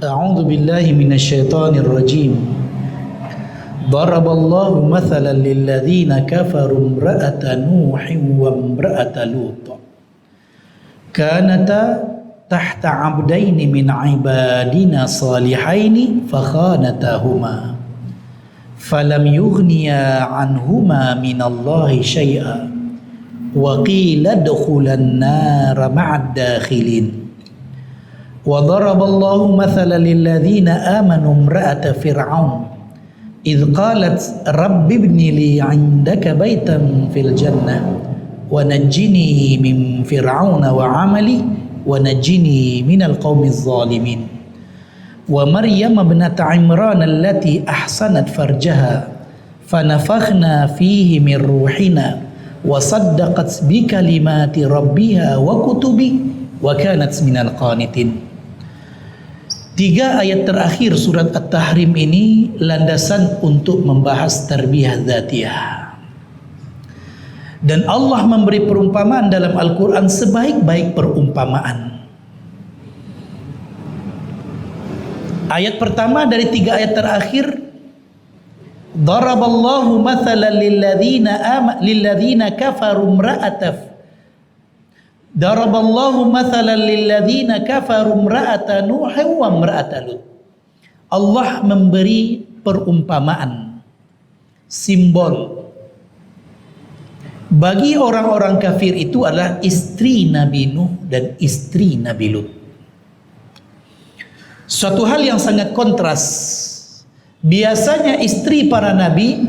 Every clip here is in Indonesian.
A'udzu billahi minasyaitonir rajim. Daraballahu mathalan lil ladzina kafaru imra'ata Nuhin wa imra'ata Lut. Kanata tahta 'abdaini min 'ibadina salihaini fakhanatahuma. Falam yughniya 'anhuma minallahi syai'a wa qila adkhulan nara ma'ad dakhilin. Wa daraballahu mathalan lil ladzina amanu imra'ata fir'aun idh qalat rabbi ibni li 'indaka baitan fil jannah wa najjini min fir'auna wa 'amali wa najjini minal qaumiz zalimin. Wa maryam ibnata imran allati ahsanat farjaha fanafakhna fihi min ruhina wa saddaqat bi kalimati rabbiha wa kutubi wa kanat minal qanitin. 3 ayat terakhir surat At-Tahrim ini landasan untuk membahas tarbiyah dzatiyah. Dan Allah memberi perumpamaan dalam Al-Quran sebaik-baik perumpamaan. Ayat pertama dari 3 ayat terakhir, Daraballahu mathalan lilladzina kafaru imra'ata Daraballahu mathalan lilladzina kafaru imra'ata Nuhin wa imra'ata Lut. Allah memberi perumpamaan, simbol bagi orang-orang kafir itu adalah istri Nabi Nuh dan istri Nabi Lut. Suatu hal yang sangat kontras. Biasanya istri para nabi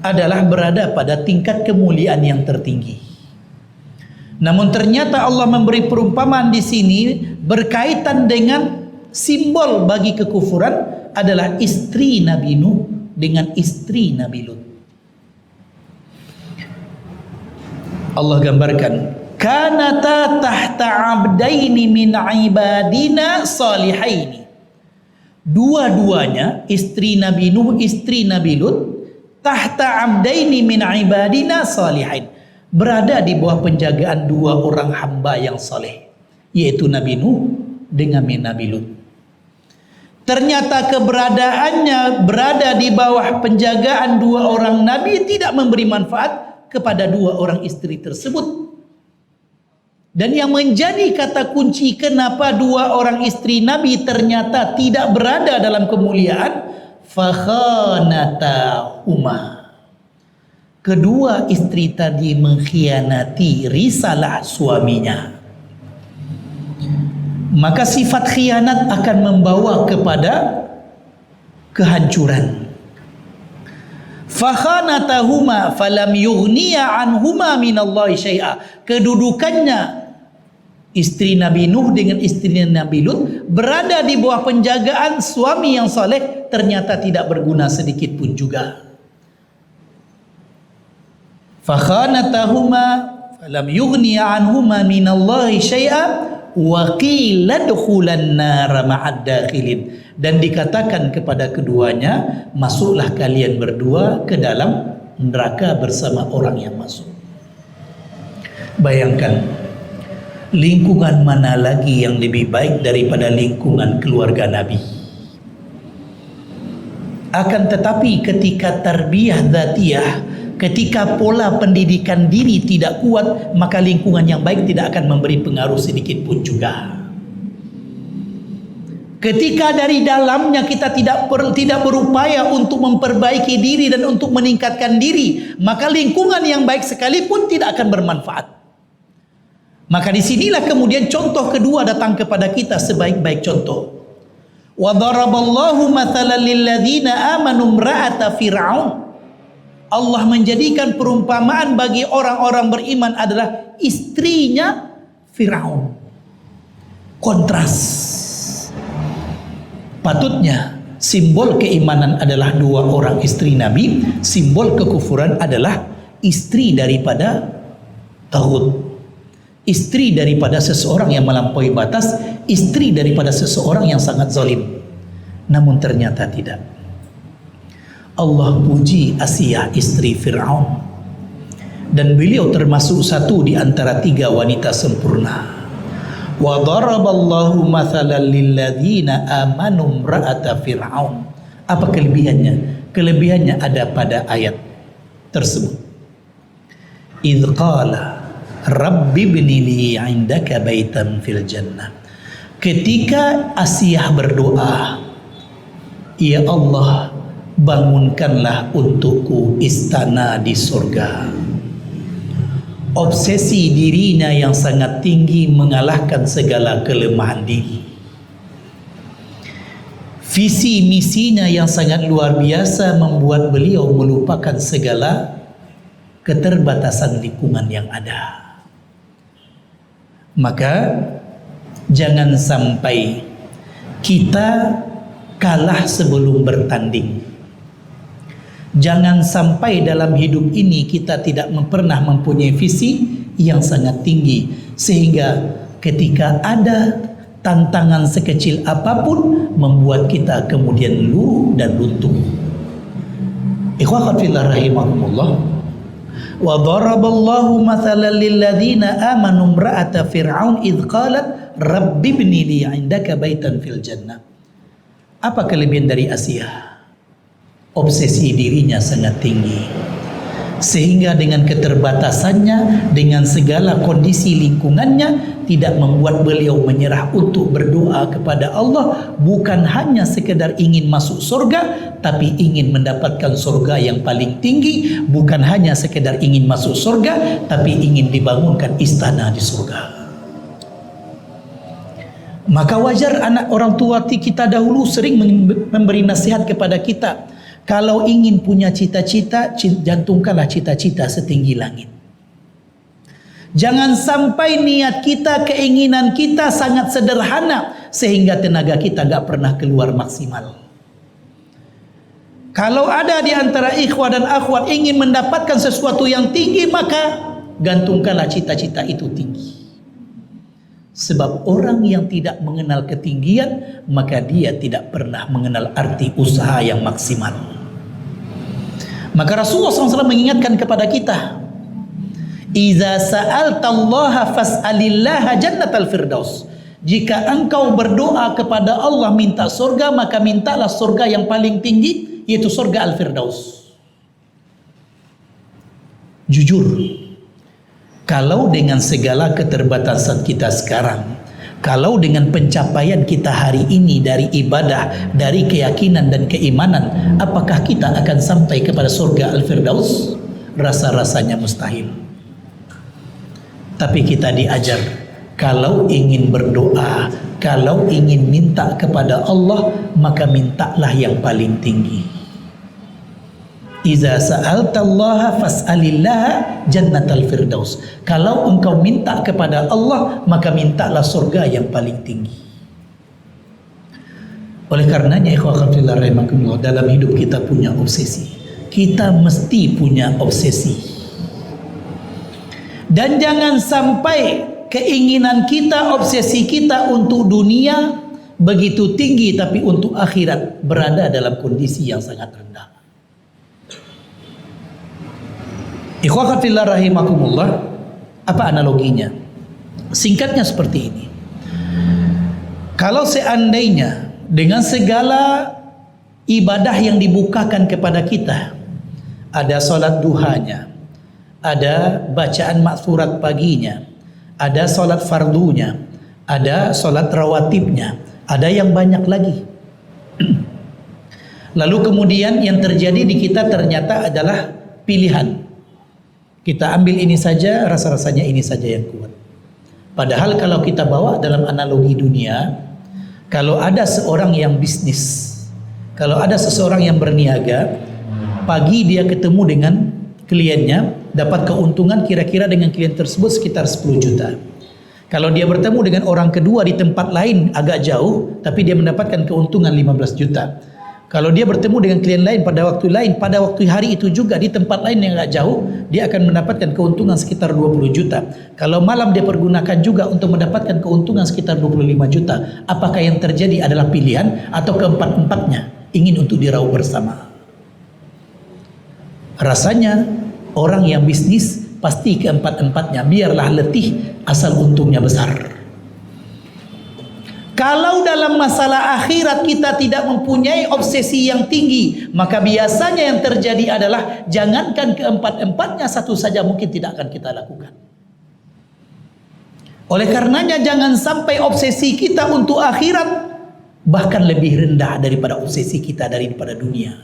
adalah berada pada tingkat kemuliaan yang tertinggi. Namun ternyata Allah memberi perumpamaan di sini berkaitan dengan simbol bagi kekufuran adalah istri Nabi Nuh dengan istri Nabi Lut. Allah gambarkan, kanata tahta 'abdaini min 'ibadina salihaini. Dua-duanya, istri Nabi Nuh, istri Nabi Lut, tahta 'abdaini min 'ibadina salihain, berada di bawah penjagaan 2 orang hamba yang saleh, yaitu Nabi Nuh dengan Nabi Lut. Ternyata keberadaannya berada di bawah penjagaan 2 orang nabi tidak memberi manfaat kepada 2 orang istri tersebut. Dan yang menjadi kata kunci kenapa 2 orang istri nabi ternyata tidak berada dalam kemuliaan, fakhanatahuma. Kedua istri tadi mengkhianati risalah suaminya. Maka sifat khianat akan membawa kepada kehancuran. Fakhanatahuma falam yughniya anhuma minallahi syai'a. Kedudukannya istri Nabi Nuh dengan istri Nabi Lut berada di bawah penjagaan suami yang saleh, ternyata tidak berguna sedikit pun juga. Fakhanatahuma falam yughni anhuma minallahi syai'a wa qila dukhulan nar ma'ad dakhilin. Dan dikatakan kepada keduanya, masuklah kalian berdua ke dalam neraka bersama orang yang masuk. Bayangkan, lingkungan mana lagi yang lebih baik daripada lingkungan keluarga Nabi? Akan tetapi ketika tarbiyah dzatiyah, ketika pola pendidikan diri tidak kuat, maka lingkungan yang baik tidak akan memberi pengaruh sedikit pun juga. Ketika dari dalamnya kita tidak berupaya untuk memperbaiki diri dan untuk meningkatkan diri, maka lingkungan yang baik sekalipun tidak akan bermanfaat. Maka disinilah kemudian contoh kedua datang kepada kita sebaik-baik contoh. Wa daraballahu mathalan lil ladzina amanu imra'ata fir'aun. Allah menjadikan perumpamaan bagi orang-orang beriman adalah istrinya Firaun. Kontras. Patutnya simbol keimanan adalah 2 orang istri Nabi, simbol kekufuran adalah istri daripada taghut, istri daripada seseorang yang melampaui batas, istri daripada seseorang yang sangat zalim. Namun ternyata tidak. Allah puji Asiyah istri Fir'aun, dan beliau termasuk satu di antara 3 wanita sempurna. Wa daraballahu mathalan lilladzina amanu imra'ata fir'aun. Apa kelebihannya? Kelebihannya ada pada ayat tersebut. Idz qala rabbi ibni li 'indaka baitan fil jannah. Ketika Asiyah berdoa, ya Allah, bangunkanlah untukku istana di surga. Obsesi dirinya yang sangat tinggi mengalahkan segala kelemahan diri. Visi misinya yang sangat luar biasa membuat beliau melupakan segala keterbatasan lingkungan yang ada. Maka jangan sampai kita kalah sebelum bertanding. Jangan sampai dalam hidup ini kita tidak pernah mempunyai visi yang sangat tinggi, sehingga ketika ada tantangan sekecil apapun membuat kita kemudian luruh dan runtuh. Ikhwah fillah rahimakumullah. Wa daraballahu mathalan lilladzina amanu imra'ata fir'aun idz qalat rabbi ibni li 'indaka baitan fil jannah. Apa kelebihan dari Asiyah? Obsesi dirinya sangat tinggi, sehingga dengan keterbatasannya, dengan segala kondisi lingkungannya, tidak membuat beliau menyerah untuk berdoa kepada Allah. Bukan hanya sekedar ingin masuk surga, tapi ingin mendapatkan surga yang paling tinggi. Bukan hanya sekedar ingin masuk surga, tapi ingin dibangunkan istana di surga. Maka wajar anak orang tua kita dahulu sering memberi nasihat kepada kita. Kalau ingin punya cita-cita, jantungkanlah cita-cita setinggi langit. Jangan sampai niat kita, keinginan kita sangat sederhana sehingga tenaga kita gak pernah keluar maksimal. Kalau ada di antara ikhwah dan akhwat ingin mendapatkan sesuatu yang tinggi, maka gantungkanlah cita-cita itu tinggi. Sebab orang yang tidak mengenal ketinggian, maka dia tidak pernah mengenal arti usaha yang maksimal. Maka Rasulullah SAW mengingatkan kepada kita, Iza sa'altallaha fas'alillaha jannatal firdaus. Jika engkau berdoa kepada Allah minta surga, maka mintalah surga yang paling tinggi, yaitu surga al-firdaus. Jujur, kalau dengan segala keterbatasan kita sekarang, kalau dengan pencapaian kita hari ini dari ibadah, dari keyakinan dan keimanan, apakah kita akan sampai kepada surga al-firdaus? Rasa-rasanya mustahil. Tapi kita diajar, kalau ingin berdoa, kalau ingin minta kepada Allah, maka mintalah yang paling tinggi. Iza sa'altallaha fas'alillaha jannatal firdaus. Kalau engkau minta kepada Allah, maka mintalah surga yang paling tinggi. Oleh karenanya ikhwah fillah rahimakumullah, dalam hidup kita punya obsesi. Kita mesti punya obsesi. Dan jangan sampai keinginan kita, obsesi kita untuk dunia begitu tinggi, tapi untuk akhirat berada dalam kondisi yang sangat rendah. Ikhwah fillah rahimakumullah, apa analoginya? Singkatnya seperti ini. Kalau seandainya dengan segala ibadah yang dibukakan kepada kita, ada solat duhanya, ada bacaan maksurat paginya, ada solat fardunya, ada solat rawatibnya, ada yang banyak lagi. Lalu kemudian yang terjadi di kita ternyata adalah pilihan. Kita ambil ini saja, rasa-rasanya ini saja yang kuat. Padahal kalau kita bawa dalam analogi dunia, kalau ada seorang yang bisnis, kalau ada seseorang yang berniaga, pagi dia ketemu dengan kliennya, dapat keuntungan kira-kira dengan klien tersebut sekitar 10 juta. Kalau dia bertemu dengan orang kedua di tempat lain agak jauh, tapi dia mendapatkan keuntungan 15 juta. Kalau dia bertemu dengan klien lain pada waktu lain, pada waktu hari itu juga di tempat lain yang agak jauh, dia akan mendapatkan keuntungan sekitar 20 juta. Kalau malam dia pergunakan juga untuk mendapatkan keuntungan sekitar 25 juta. Apakah yang terjadi adalah pilihan atau keempat-empatnya ingin untuk diraup bersama? Rasanya orang yang bisnis pasti keempat-empatnya, biarlah letih asal untungnya besar. Kalau dalam masalah akhirat kita tidak mempunyai obsesi yang tinggi, maka biasanya yang terjadi adalah jangankan keempat-empatnya, satu saja mungkin tidak akan kita lakukan. Oleh karenanya jangan sampai obsesi kita untuk akhirat bahkan lebih rendah daripada obsesi kita daripada dunia.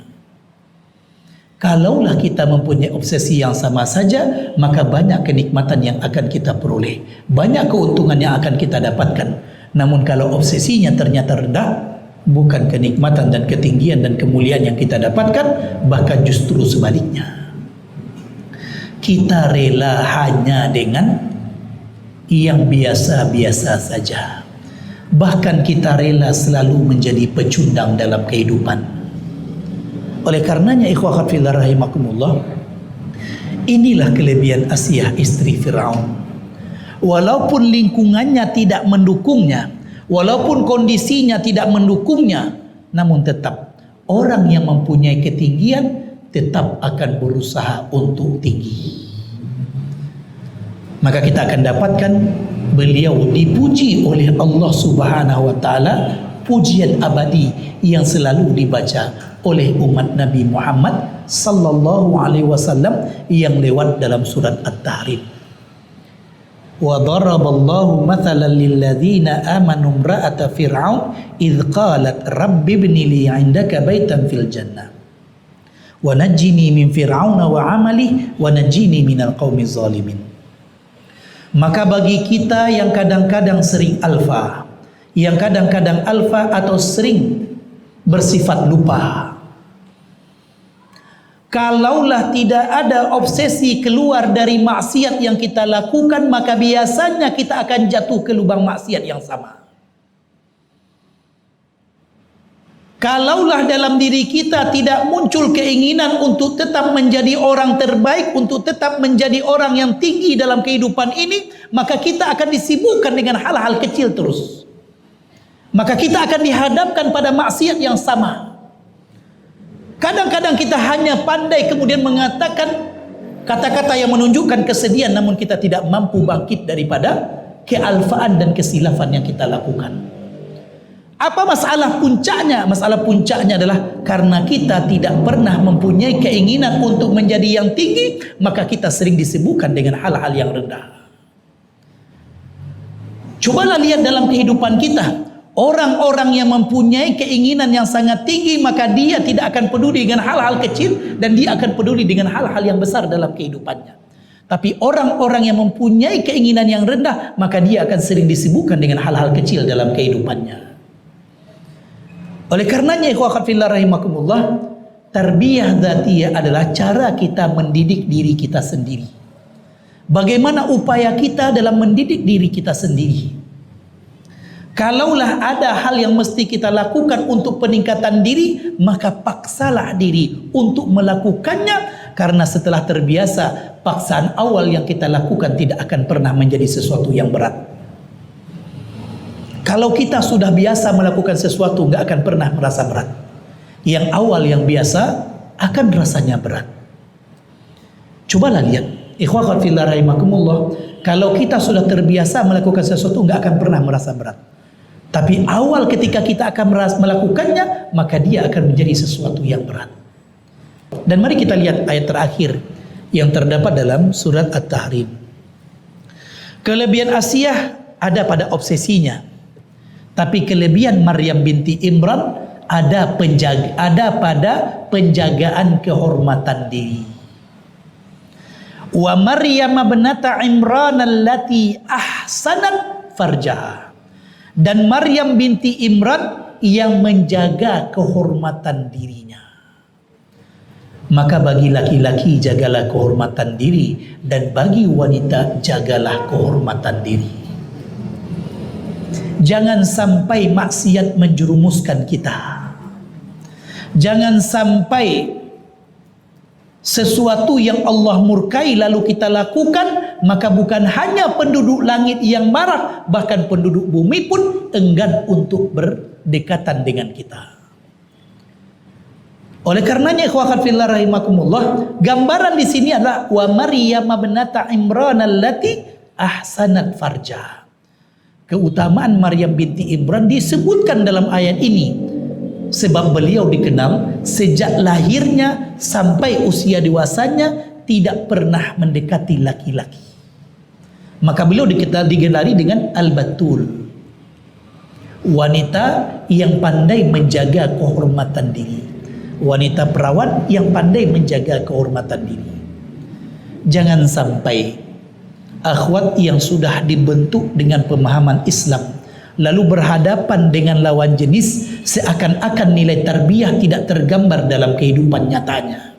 Kalaulah kita mempunyai obsesi yang sama saja, maka banyak kenikmatan yang akan kita peroleh, banyak keuntungan yang akan kita dapatkan. Namun kalau obsesinya ternyata rendah, bukan kenikmatan dan ketinggian dan kemuliaan yang kita dapatkan, bahkan justru sebaliknya. Kita rela hanya dengan yang biasa-biasa saja. Bahkan kita rela selalu menjadi pecundang dalam kehidupan. Oleh karenanya ikhwah fillah rahimakumullah, inilah kelebihan Asiyah istri Fir'aun. Walaupun lingkungannya tidak mendukungnya, walaupun kondisinya tidak mendukungnya, namun tetap orang yang mempunyai ketinggian tetap akan berusaha untuk tinggi. Maka kita akan dapatkan beliau dipuji oleh Allah Subhanahu wa taala, pujian abadi yang selalu dibaca oleh umat Nabi Muhammad sallallahu alaihi wasallam yang lewat dalam surat At-Tahrim. Wa daraballahu mathalan lil ladzina amanu imra'ata fir'aun idz qalat rabbi ibni li 'indaka baitan fil jannah wa najjini min fir'auna wa 'amalihi wa najjini minal qaumiz zalimin. Maka bagi kita yang kadang-kadang sering alfa, yang kadang-kadang alfa atau sering bersifat lupa, kalaulah tidak ada obsesi keluar dari maksiat yang kita lakukan, maka biasanya kita akan jatuh ke lubang maksiat yang sama. Kalaulah dalam diri kita tidak muncul keinginan untuk tetap menjadi orang terbaik, untuk tetap menjadi orang yang tinggi dalam kehidupan ini, maka kita akan disibukkan dengan hal-hal kecil terus. Maka kita akan dihadapkan pada maksiat yang sama. Kadang-kadang kita hanya pandai kemudian mengatakan kata-kata yang menunjukkan kesedihan, namun kita tidak mampu bangkit daripada kealfaan dan kesilafan yang kita lakukan. Apa masalah puncaknya? Masalah puncaknya adalah karena kita tidak pernah mempunyai keinginan untuk menjadi yang tinggi, maka kita sering disibukkan dengan hal-hal yang rendah. Cobalah lihat dalam kehidupan kita, orang-orang yang mempunyai keinginan yang sangat tinggi, maka dia tidak akan peduli dengan hal-hal kecil dan dia akan peduli dengan hal-hal yang besar dalam kehidupannya. Tapi orang-orang yang mempunyai keinginan yang rendah, maka dia akan sering disibukkan dengan hal-hal kecil dalam kehidupannya. Oleh karenanya ikhwah fillah rahimakumullah, tarbiyah dzatiyah adalah cara kita mendidik diri kita sendiri. Bagaimana upaya kita dalam mendidik diri kita sendiri? Kalaulah ada hal yang mesti kita lakukan untuk peningkatan diri, maka paksalah diri untuk melakukannya, karena setelah terbiasa, paksaan awal yang kita lakukan tidak akan pernah menjadi sesuatu yang berat. Kalau kita sudah biasa melakukan sesuatu, nggak akan pernah merasa berat. Yang awal yang biasa akan rasanya berat. Cobalah lihat, ikhwah fillah rahimakumullah, kalau kita sudah terbiasa melakukan sesuatu, nggak akan pernah merasa berat. Tapi awal ketika kita akan melakukannya, maka dia akan menjadi sesuatu yang berat. Dan mari kita lihat ayat terakhir yang terdapat dalam surat At-Tahrim. Kelebihan Asiyah ada pada obsesinya, tapi kelebihan Maryam binti Imran ada pada penjagaan kehormatan diri. Wa Maryam ibnata Imran allati ahsanat farjaha. Dan Maryam binti Imran yang menjaga kehormatan dirinya. Maka bagi laki-laki jagalah kehormatan diri, dan bagi wanita jagalah kehormatan diri. Jangan sampai maksiat menjerumuskan kita. Jangan sampai sesuatu yang Allah murkai lalu kita lakukan, maka bukan hanya penduduk langit yang marah, bahkan penduduk bumi pun enggan untuk berdekatan dengan kita. Oleh karenanya ikhwah fillah rahimakumullah, gambaran di sini adalah wa Maryam ibnata Imran allati ahsanat farjah. keutamaan Maryam binti Imran disebutkan dalam ayat ini, sebab beliau dikenal sejak lahirnya sampai usia dewasanya tidak pernah mendekati laki-laki. Maka beliau digelari dengan Al-Batul, wanita yang pandai menjaga kehormatan diri, wanita perawan yang pandai menjaga kehormatan diri. Jangan sampai akhwat yang sudah dibentuk dengan pemahaman Islam lalu berhadapan dengan lawan jenis seakan-akan nilai tarbiyah tidak tergambar dalam kehidupan nyatanya.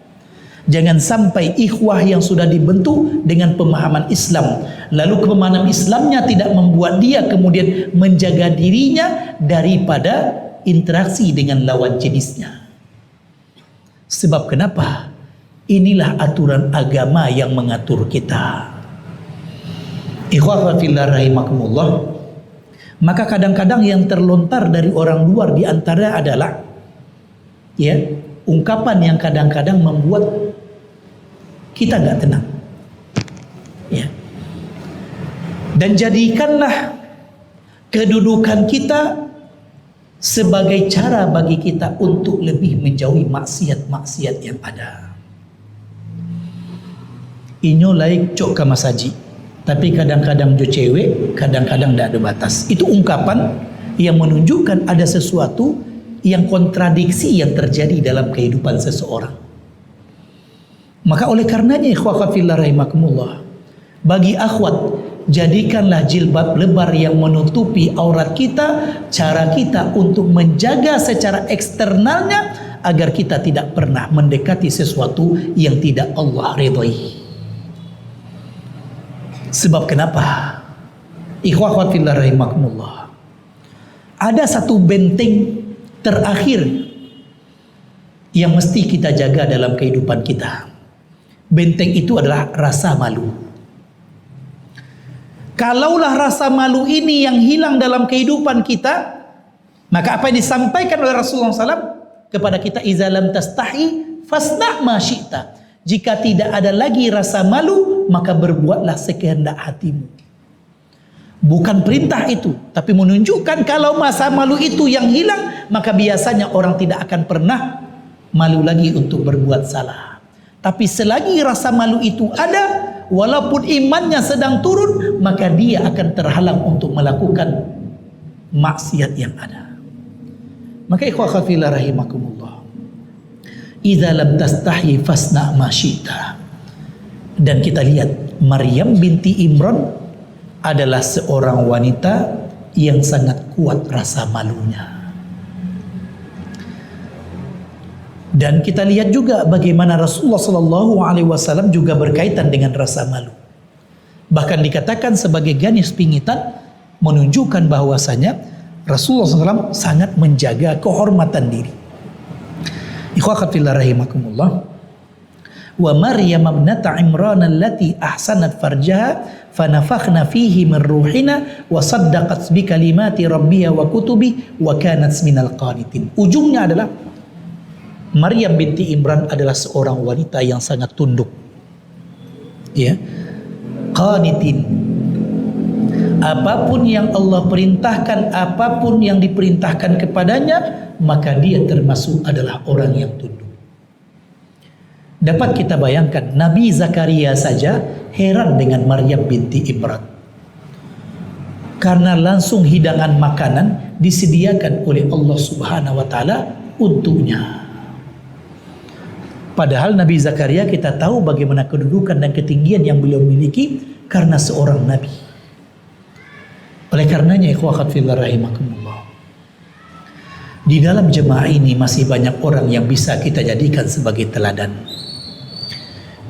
Jangan sampai ikhwah yang sudah dibentuk dengan pemahaman Islam lalu pemahaman Islamnya tidak membuat dia kemudian menjaga dirinya daripada interaksi dengan lawan jenisnya. Sebab kenapa? Inilah aturan agama yang mengatur kita. Ikhwah fillah rahimakumullah. Maka kadang-kadang yang terlontar dari orang luar di antara adalah ungkapan yang kadang-kadang membuat kita nggak tenang. Dan jadikanlah kedudukan kita sebagai cara bagi kita untuk lebih menjauhi maksiat-maksiat yang ada. Inyo laik cok ka masaji, tapi kadang-kadang jo cewek, kadang-kadang tidak ada batas. Itu ungkapan yang menunjukkan ada sesuatu yang kontradiksi yang terjadi dalam kehidupan seseorang. Maka oleh karenanya ikhwah fillah rahimakumullah, bagi akhwat, jadikanlah jilbab lebar yang menutupi aurat kita cara kita untuk menjaga secara eksternalnya agar kita tidak pernah mendekati sesuatu yang tidak Allah ridhai. Sebab kenapa? Ikhwah fillah rahimakumullah, ada satu benteng terakhir yang mesti kita jaga dalam kehidupan kita. Benteng itu adalah rasa malu. Kalaulah rasa malu ini yang hilang dalam kehidupan kita, maka apa yang disampaikan oleh Rasulullah SAW kepada kita, iza lam tastahi fasna' ma syi'ta. Jika tidak ada lagi rasa malu, maka berbuatlah sekehendak hatimu. Bukan perintah itu, tapi menunjukkan kalau masa malu itu yang hilang, maka biasanya orang tidak akan pernah malu lagi untuk berbuat salah. Tapi selagi rasa malu itu ada, walaupun imannya sedang turun, maka dia akan terhalang untuk melakukan maksiat yang ada. Maka ikhwah fillah rahimakumullah, idza lam tastahi fasna ma syi'ta. Dan kita lihat Maryam binti Imran adalah seorang wanita yang sangat kuat rasa malunya. Dan kita lihat juga bagaimana Rasulullah SAW juga berkaitan dengan rasa malu. Bahkan dikatakan sebagai garis pingitan menunjukkan bahwasanya Rasulullah SAW sangat menjaga kehormatan diri. Ikhwah fillah rahimakumullah. Wa Maryam ibnata Imran allati ahsanat farjaha fanafakhna fihi min ruhina wa saddaqat bi kalimati rabbiha wa kutubi wa kanat minal qanitin. Ujungnya adalah Maryam binti Imran adalah seorang wanita yang sangat tunduk, qanitin. Apapun yang Allah perintahkan, apapun yang diperintahkan kepadanya, maka dia termasuk adalah orang yang tunduk. Dapat kita bayangkan, Nabi Zakaria saja heran dengan Maryam binti Imran, karena langsung hidangan makanan disediakan oleh Allah Subhanahu wa taala untuknya. Padahal Nabi Zakaria kita tahu bagaimana kedudukan dan ketinggian yang beliau miliki karena seorang nabi. Oleh karenanya ikhwah fillah rahimakumullah, di dalam jemaah ini masih banyak orang yang bisa kita jadikan sebagai teladan.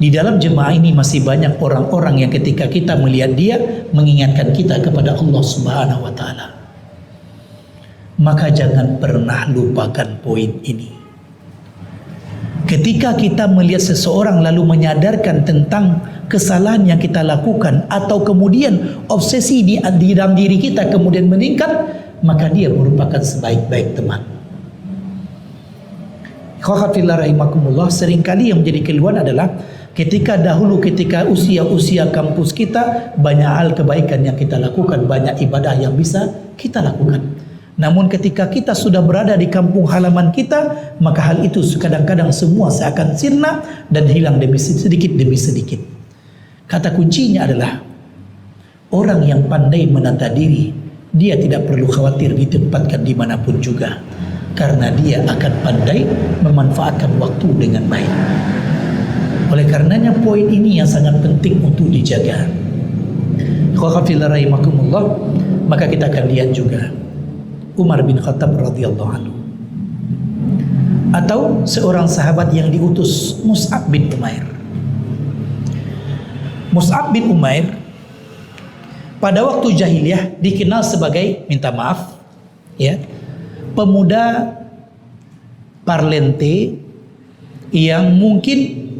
Di dalam jemaah ini masih banyak orang-orang yang ketika kita melihat dia mengingatkan kita kepada Allah Subhanahu wa taala. Maka jangan pernah lupakan poin ini. Ketika kita melihat seseorang lalu menyadarkan tentang kesalahan yang kita lakukan, atau kemudian obsesi di dalam diri kita kemudian meningkat, maka dia merupakan sebaik-baik teman. Ikhwah fillah rahimakumullah, seringkali yang menjadi keluhan adalah ketika usia kampus kita, banyak hal kebaikan yang kita lakukan, banyak ibadah yang bisa kita lakukan. Namun ketika kita sudah berada di kampung halaman kita, maka hal itu kadang-kadang semua seakan sirna dan hilang sedikit demi sedikit. Kata kuncinya adalah orang yang pandai menata diri, dia tidak perlu khawatir ditempatkan dimanapun juga, karena dia akan pandai memanfaatkan waktu dengan baik. Oleh karenanya poin ini yang sangat penting untuk dijaga. Khawafillah rahimakumullah, maka kita akan lihat juga Umar bin Khattab radhiyallahu anhu, atau seorang sahabat yang diutus, Mus'ab bin Umair. Mus'ab bin Umair pada waktu jahiliyah dikenal sebagai, minta maaf ya, pemuda parlente yang mungkin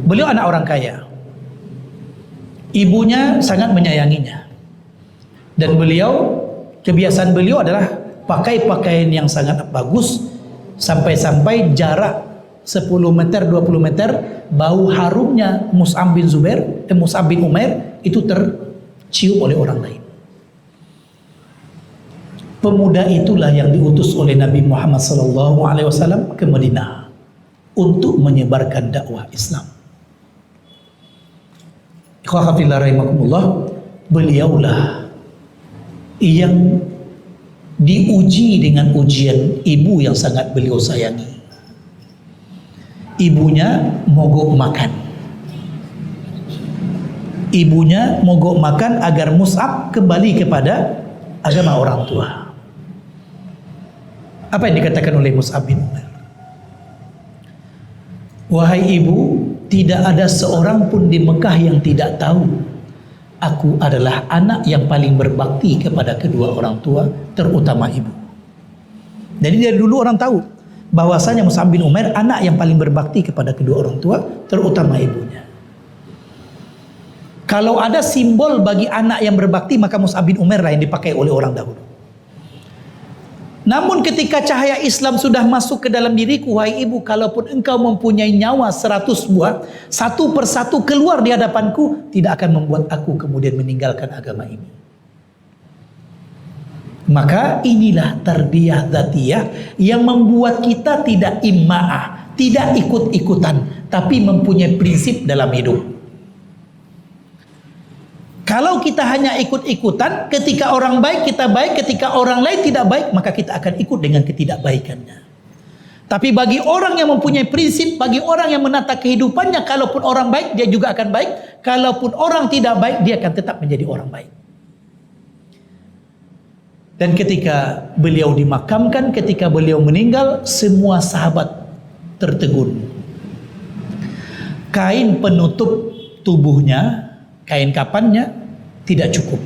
beliau anak orang kaya. Ibunya sangat menyayanginya. Dan kebiasaan beliau adalah pakai pakaian yang sangat bagus, sampai-sampai jarak 10 meter, 20 meter, bau harumnya Mus'ab bin Umair itu tercium oleh orang lain. Pemuda itulah yang diutus oleh Nabi Muhammad SAW ke Madinah untuk menyebarkan dakwah Islam. Ikhwah fillah rahimakumullah, beliaulah yang diuji dengan ujian ibu yang sangat beliau sayangi. Ibunya mogok makan. Ibunya mogok makan agar Mus'ab kembali kepada agama orang tua. Apa yang dikatakan oleh Mus'ab bin Umair? Wahai ibu, tidak ada seorang pun di Mekah yang tidak tahu aku adalah anak yang paling berbakti kepada kedua orang tua, terutama ibu. Jadi dari dulu orang tahu bahwasanya Mus'ab bin Umair anak yang paling berbakti kepada kedua orang tua, terutama ibunya. Kalau ada simbol bagi anak yang berbakti, maka Mus'ab bin Umair lah yang dipakai oleh orang dahulu. Namun ketika cahaya Islam sudah masuk ke dalam diriku, wahai ibu, kalaupun engkau mempunyai nyawa 100 buah, satu persatu keluar di hadapanku, tidak akan membuat aku kemudian meninggalkan agama ini. Maka inilah tarbiyah dzatiyah yang membuat kita tidak imma'ah, tidak ikut-ikutan, tapi mempunyai prinsip dalam hidup. Kalau kita hanya ikut-ikutan, ketika orang baik kita baik, ketika orang lain tidak baik, maka kita akan ikut dengan ketidakbaikannya. Tapi bagi orang yang mempunyai prinsip, bagi orang yang menata kehidupannya, kalaupun orang baik, dia juga akan baik. Kalaupun orang tidak baik, dia akan tetap menjadi orang baik. Dan ketika beliau dimakamkan, ketika beliau meninggal, semua sahabat tertegun. Kain penutup tubuhnya, kain kafannya tidak cukup.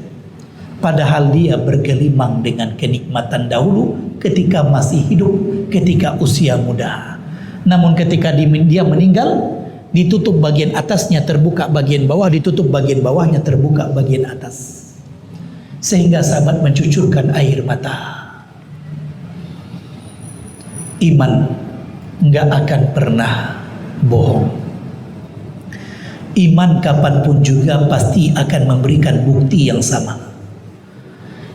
Padahal dia bergelimang dengan kenikmatan dahulu ketika masih hidup, ketika usia muda. Namun ketika dia meninggal, ditutup bagian atasnya, terbuka bagian bawah, ditutup bagian bawahnya, terbuka bagian atas. Sehingga sahabat mencucurkan air mata. Iman nggak akan pernah bohong. Iman kapanpun juga pasti akan memberikan bukti yang sama.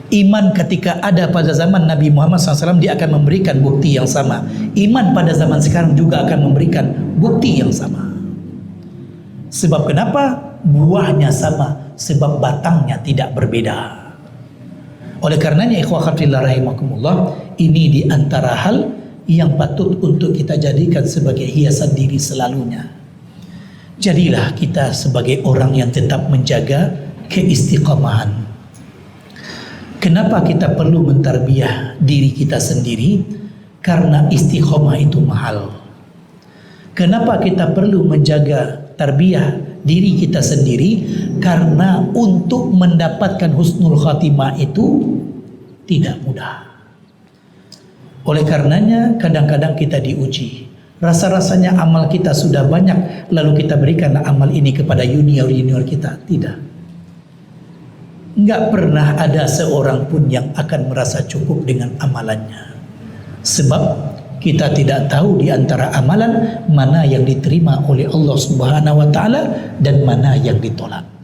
Iman ketika ada pada zaman Nabi Muhammad SAW, dia akan memberikan bukti yang sama. Iman pada zaman sekarang juga akan memberikan bukti yang sama. Sebab kenapa? Buahnya sama, sebab batangnya tidak berbeda. Oleh karenanya ikhwah fillah rahimakumullah, ini di antara hal yang patut untuk kita jadikan sebagai hiasan diri selalunya. Jadilah kita sebagai orang yang tetap menjaga keistiqomahan. Kenapa kita perlu mentarbiyah diri kita sendiri? Karena istiqomah itu mahal. Kenapa kita perlu menjaga tarbiyah diri kita sendiri? Karena untuk mendapatkan husnul khatimah itu tidak mudah. Oleh karenanya kadang-kadang kita diuji. Rasa-rasanya amal kita sudah banyak, lalu kita berikan amal ini kepada junior-junior kita. Tidak. nggak pernah ada seorang pun yang akan merasa cukup dengan amalannya. Sebab kita tidak tahu di antara amalan mana yang diterima oleh Allah Subhanahu wa taala dan mana yang ditolak.